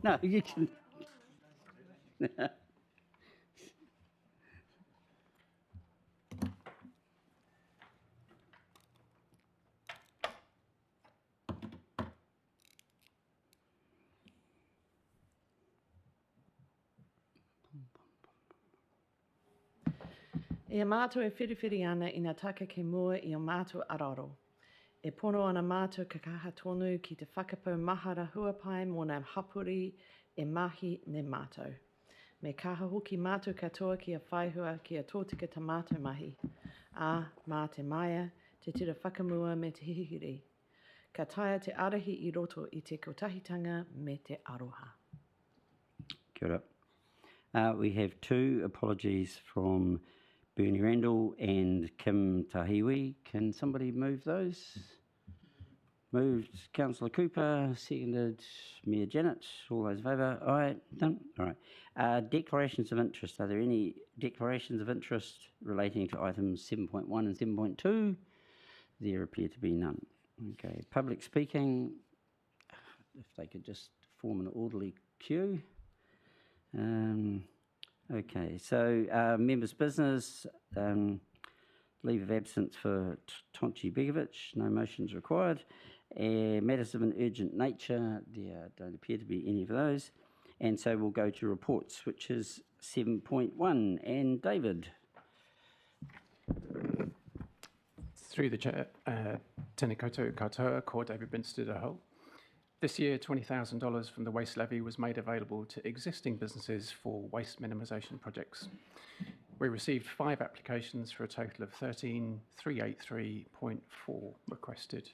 No, you can. Ia mātou e whiriwhiri ana ina taka ke mua i o mātou araro. E pono ana mātou ka kaha tonu ki te whakapau mahara huapai mō ngā hapuri e mahi ne mātou. Me kaha hoki mātou katoa ki a whaihua ki a tōtika ta mātou mahi. A, mā te maia, te tira whakamua me te hihiri. Ka taia te arahi i roto i te kotahitanga me te aroha. Kia ora. We have two apologies from Bernie Randall and Kim Tahiwi. Can somebody move those? Moved Councillor Cooper, seconded Mayor Janet. All those in favour? Aye, done. All right. Declarations of interest. Are there any declarations of interest relating to items 7.1 and 7.2? There appear to be none. Okay. Public speaking. If they could just form an orderly queue. Okay, so members' business, leave of absence for Tonchi Begovic, no motions required. Matters of an urgent nature, there don't appear to be any of those. And so we'll go to reports, which is 7.1. And David. Through the chair, Tēnā koutou katoa, ko David Binstead Aho. This year, $20,000 from the waste levy was made available to existing businesses for waste minimisation projects. We received 5 applications for a total of 13,383.4 requested.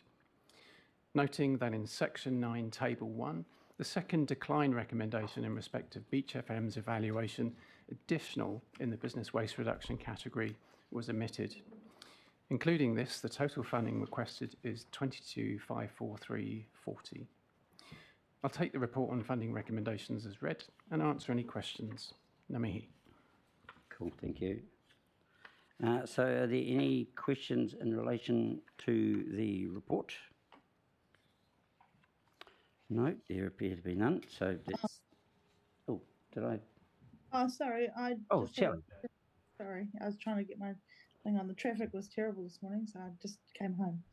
Noting that in Section 9, Table 1, the second decline recommendation in respect of Beach FM's evaluation, additional in the business waste reduction category, was omitted. Including this, the total funding requested is $22,543.40. I'll take the report on funding recommendations as read and answer any questions. Ngā mihi. Cool, thank you. So are there any questions in relation to the report? No, there appear to be none. So that's... Oh, did I... Oh, sorry. Oh, Shelley. Sorry, I was trying to get my thing on. The traffic was terrible this morning, so I just came home.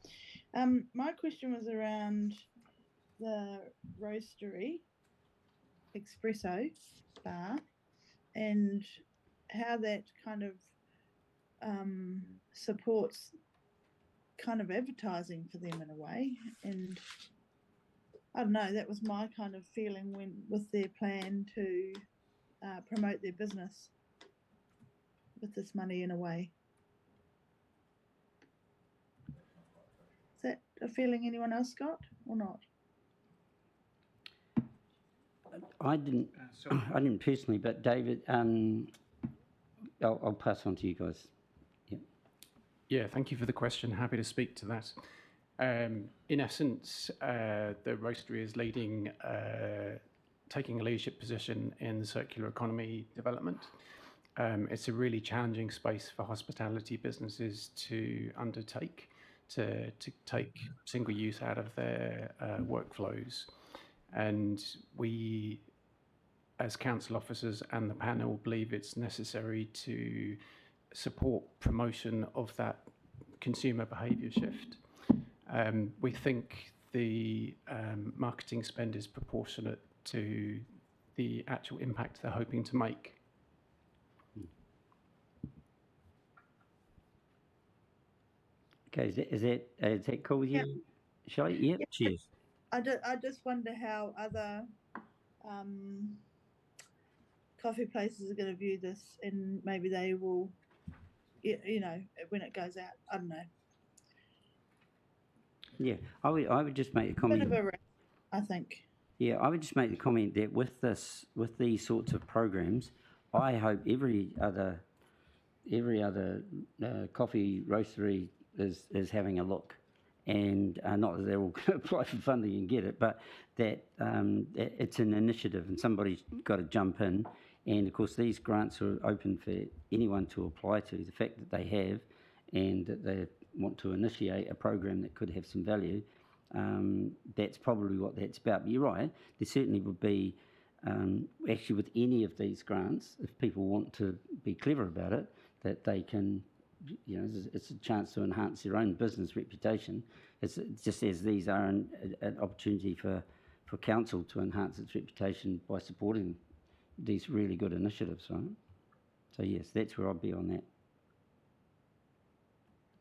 My question was around the roastery espresso bar and how that kind of supports kind of advertising for them in a way. And I don't know, that was my kind of feeling when with their plan to promote their business with this money in a way. Is that a feeling anyone else got or not? I didn't personally, but David, I'll pass on to you guys. Yeah, thank you for the question. Happy to speak to that. In essence, the roastery is leading, taking a leadership position in circular economy development. It's a really challenging space for hospitality businesses to undertake, to take single use out of their workflows. And we, as council officers and the panel, believe it's necessary to support promotion of that consumer behaviour shift. We think the marketing spend is proportionate to the actual impact they're hoping to make. Okay, is that cool with you, Shelley? Yeah, cheers. I just wonder how other coffee places are going to view this, and maybe they will, you know, when it goes out. I don't know. Yeah, I would just make a comment. Bit of a risk, I think. Yeah, I would just make the comment that with these sorts of programs, I hope every other coffee roastery is having a look, and not that they're all going to apply for funding and get it, but that it's an initiative and somebody's got to jump in. And of course, these grants are open for anyone to apply to. The fact that they have, and that they want to initiate a program that could have some value, that's probably what that's about. But you're right, there certainly would be actually with any of these grants, if people want to be clever about it, that they can, it's a chance to enhance their own business reputation. It's just as these are an opportunity for council to enhance its reputation by supporting these really good initiatives, right? So yes, that's where I'd be on that.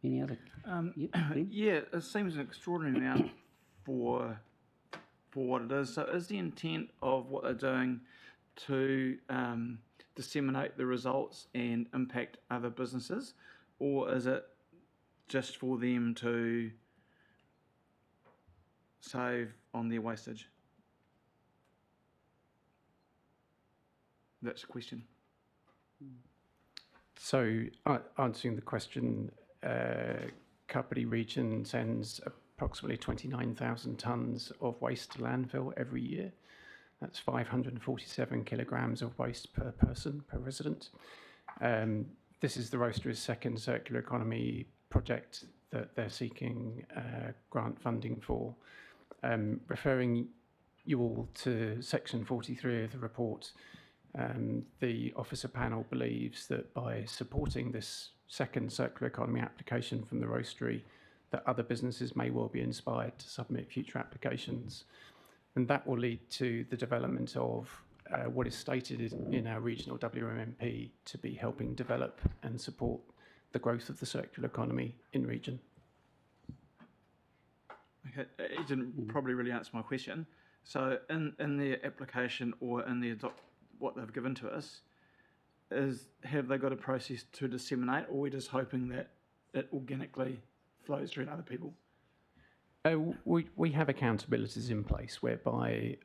Any other? Yep, Ben? Yeah, it seems an extraordinary amount for what it is. So is the intent of what they're doing to disseminate the results and impact other businesses, or is it just for them to save on their wastage? That's the question. So, answering the question, Kapiti region sends approximately 29,000 tonnes of waste to landfill every year. That's 547 kilograms of waste per person, per resident. This is the Roastery's second circular economy project that they're seeking grant funding for. Referring you all to section 43 of the report, the officer panel believes that by supporting this second circular economy application from the Roastery, that other businesses may well be inspired to submit future applications. And that will lead to the development of what is stated in our regional WMMP to be helping develop and support the growth of the circular economy in region. Okay, it didn't probably really answer my question. So in their application or in their what they've given to us, have they got a process to disseminate, or are we just hoping that it organically flows through to other people? We have accountabilities in place whereby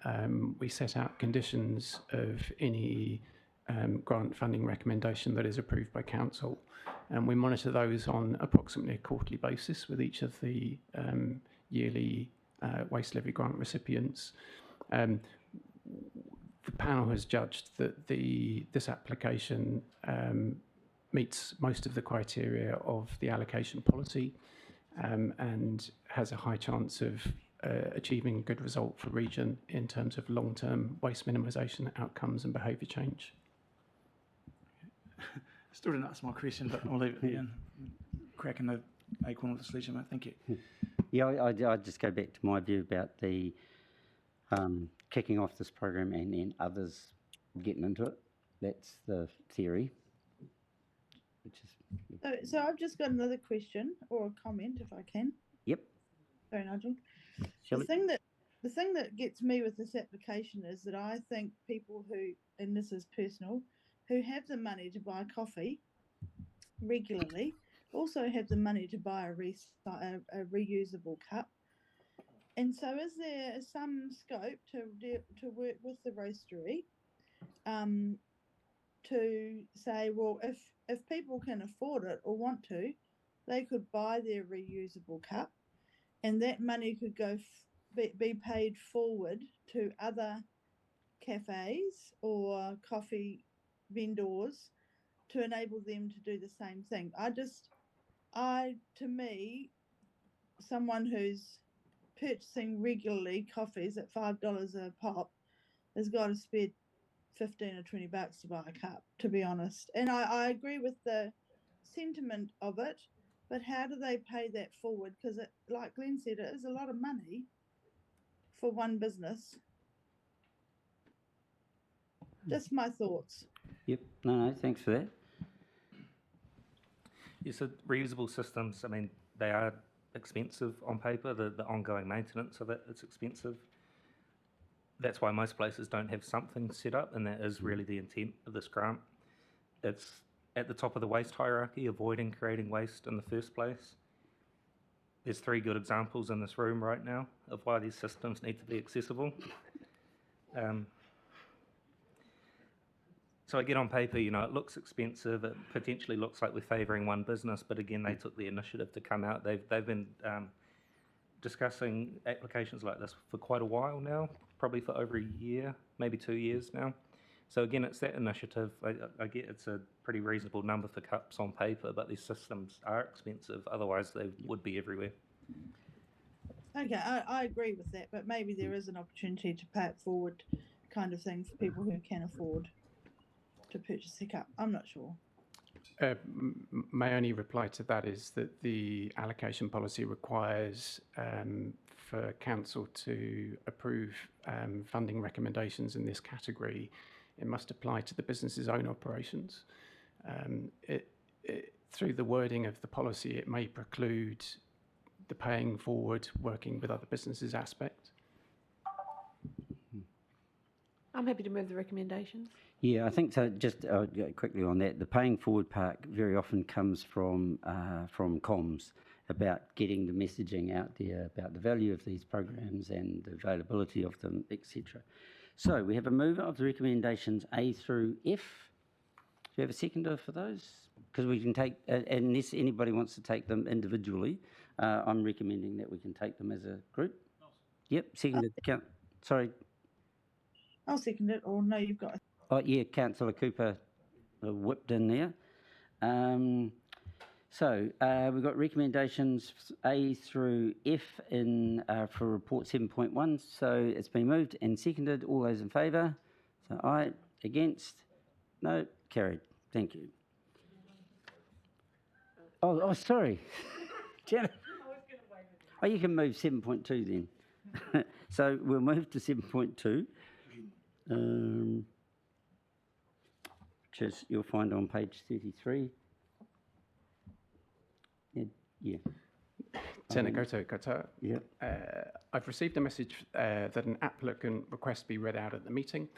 we set out conditions of any grant funding recommendation that is approved by council, and we monitor those on approximately a quarterly basis with each of the yearly waste levy grant recipients. The panel has judged that this application meets most of the criteria of the allocation policy and has a high chance of achieving a good result for region in terms of long-term waste minimisation outcomes and behaviour change. Still didn't answer my question, but I'll leave it there and cracking the acorn with the sledgehammer. Thank you. Yeah, I'd just go back to my view about the kicking off this program and then others getting into it. That's the theory. Which is So I've just got another question or a comment, if I can. Yep. Sorry, Nigel. Shall The thing that gets me with this application is that I think people who, and this is personal, who have the money to buy coffee regularly also have the money to buy a reusable cup. And so is there some scope to work with the Roastery to say, well, if people can afford it or want to, they could buy their reusable cup, and that money could go be paid forward to other cafes or coffee vendors to enable them to do the same thing. To me, someone who's purchasing regularly coffees at $5 a pop has got to spend 15 or 20 bucks to buy a cup, to be honest. And I agree with the sentiment of it, but how do they pay that forward? Because like Glenn said, it is a lot of money for one business. Just my thoughts. Yep. No, thanks for that. Yeah, so reusable systems, I mean, they are expensive on paper. The ongoing maintenance of it, it's expensive. That's why most places don't have something set up, and that is really the intent of this grant. It's at the top of the waste hierarchy, avoiding creating waste in the first place. There's 3 good examples in this room right now of why these systems need to be accessible. So again, on paper, it looks expensive. It potentially looks like we're favouring one business, but again, they took the initiative to come out. They've been discussing applications like this for quite a while now, probably for over a year, maybe 2 years now. So again, it's that initiative. I get it's a pretty reasonable number for cups on paper, but these systems are expensive. Otherwise, they would be everywhere. Okay, I agree with that, but maybe there is an opportunity to pay it forward kind of thing for people who can afford to purchase a cup. I'm not sure. My only reply to that is that the allocation policy requires for council to approve funding recommendations in this category. It must apply to the business's own operations. Through the wording of the policy, it may preclude the paying forward, working with other businesses aspect. I'm happy to move the recommendations. Yeah, I think so. Just quickly on that, the paying forward part very often comes from comms about getting the messaging out there about the value of these programs and the availability of them, etc. So we have a mover of the recommendations A through F. Do you have a seconder for those? Because we can take, unless anybody wants to take them individually, I'm recommending that we can take them as a group. Yep, seconded. Sorry. I'll second it, or no, you've got it. Oh, yeah, Councillor Cooper whipped in there. So we've got recommendations A through F in for report 7.1. So it's been moved and seconded. All those in favour? So aye. Against? No. Carried. Thank you. Oh, sorry. Janet. Oh, you can move 7.2 then. So we'll move to 7.2. Which is, you'll find on page 33. Yeah. Tēnā koutou katoa. Yep. I've received a message that an applicant request be read out at the meeting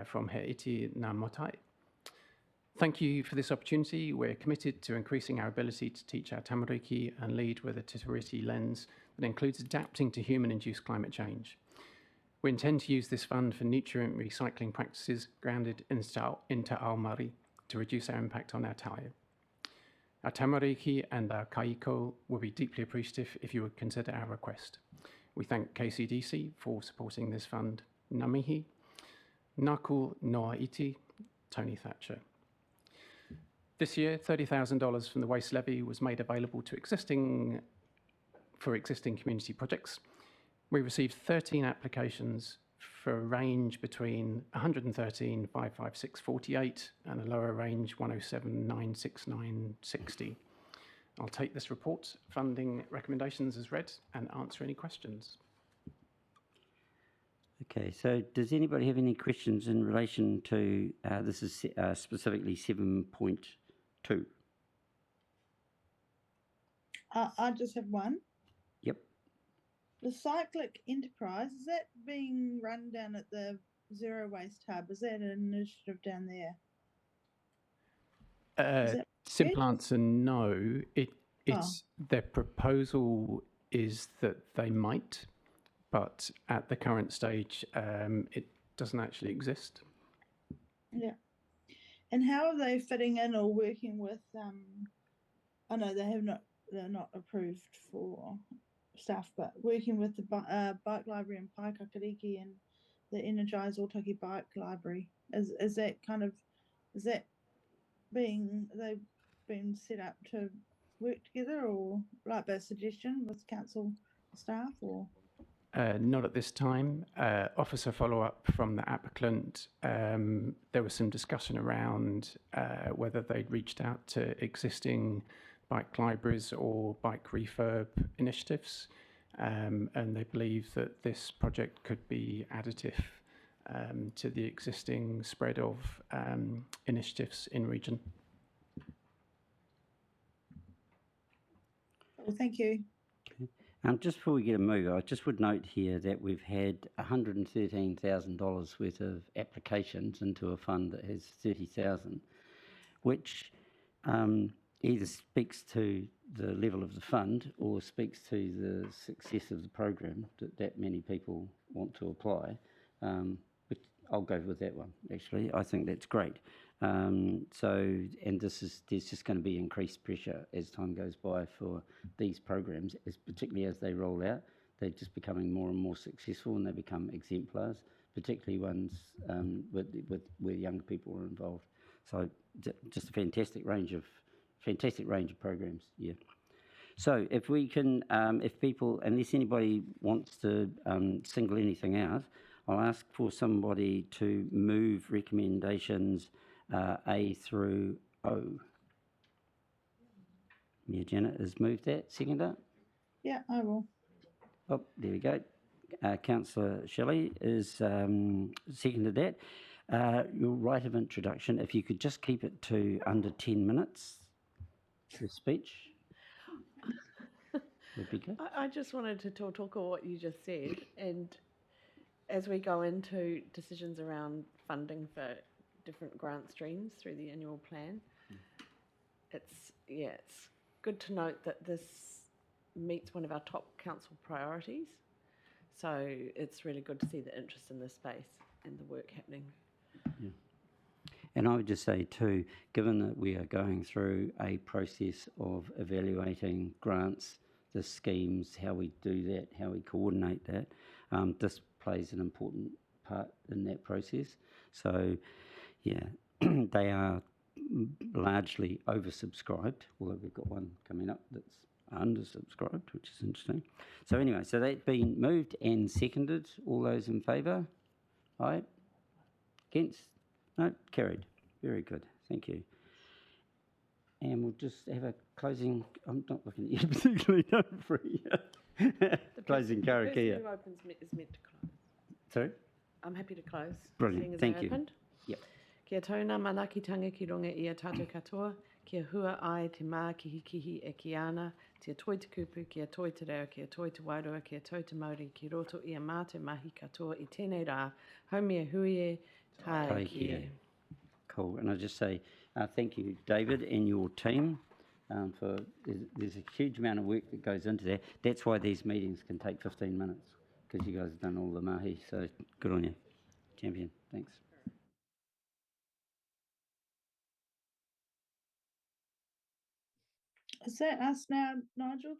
from He Iti Ngā Motai. Thank you for this opportunity. We're committed to increasing our ability to teach our tamariki and lead with a Te Tiriti lens that includes adapting to human-induced climate change. We intend to use this fund for nutrient recycling practices grounded into ao Māori to reduce our impact on our taio. Our tamariki and our kaiko will be deeply appreciative if you would consider our request. We thank KCDC for supporting this fund. Ngā mihi, Ngāku noa iti, Tony Thatcher. This year, $30,000 from the Waste Levy was made available to existing community projects. We received 13 applications for a range between 113,556.48 and a lower range 107,969.60. I'll take this report, funding recommendations as read, and answer any questions. Okay, so does anybody have any questions in relation to, this is specifically 7.2? I just have one. Yep. The Cyclic Enterprise, is that being run down at the Zero Waste Hub? Is that an initiative down there? Simple answer, no. It's their proposal is that they might, but at the current stage, it doesn't actually exist. Yeah. And how are they fitting in or working with? I know they're not approved for stuff, but working with the bike library in Paikakariki and the Energize Otaki Bike Library, is that being set up to work together, or like by suggestion with council staff, or? Not at this time. Officer follow-up from the applicant. There was some discussion around whether they'd reached out to existing bike libraries or bike refurb initiatives, and they believe that this project could be additive to the existing spread of initiatives in region. Well, thank you. Just before we get a move, I just would note here that we've had $113,000 worth of applications into a fund that has 30,000, which either speaks to the level of the fund or speaks to the success of the program that many people want to apply. But I'll go with that one, actually. I think that's great. There's just going to be increased pressure as time goes by for these programs, particularly as they roll out. They're just becoming more and more successful, and they become exemplars, particularly ones where younger people are involved. So just a fantastic range of programs. Yeah. So if we can, if people, unless anybody wants to single anything out, I'll ask for somebody to move recommendations A through O. Yeah, Janet has moved that. Seconder? Yeah, I will. Oh, there we go. Councillor Shelley is seconded that. Your right of introduction, if you could just keep it to under 10 minutes, the speech would be good. I just wanted to talk on what you just said, and as we go into decisions around funding for different grant streams through the annual plan, it's good to note that this meets one of our top council priorities. So it's really good to see the interest in this space and the work happening. Yeah. And I would just say too, given that we are going through a process of evaluating grants, the schemes, how we do that, how we coordinate that, this plays an important part in that process. So, yeah, they are largely oversubscribed, although we've got one coming up that's undersubscribed, which is interesting. So anyway, so that's been moved and seconded. All those in favour? Aye. Against? No, carried. Very good. Thank you. And we'll just have a closing. I'm not looking at you particularly, don't free. Closing The person karakia. who opens is meant to close. Sorry? I'm happy to close. Brilliant. Seeing as Thank I you. opened. Yep. Kia tauna manakitanga ki runga i a tātou katoa, kia hua ai te mā kihi e ki ana, tia toi te kupu, kia toi te reo, kia toi te wairua, kia toi te Māori, ki roto i a mātou mahi katoa i tēnei rā, haumia hui e, tae Tae ki e. kia. Cool. And I just say thank you, David, and your team. For there's a huge amount of work that goes into that. That's why these meetings can take 15 minutes, because you guys have done all the mahi. So good on you. Champion. Thanks. Is that us now, Nigel?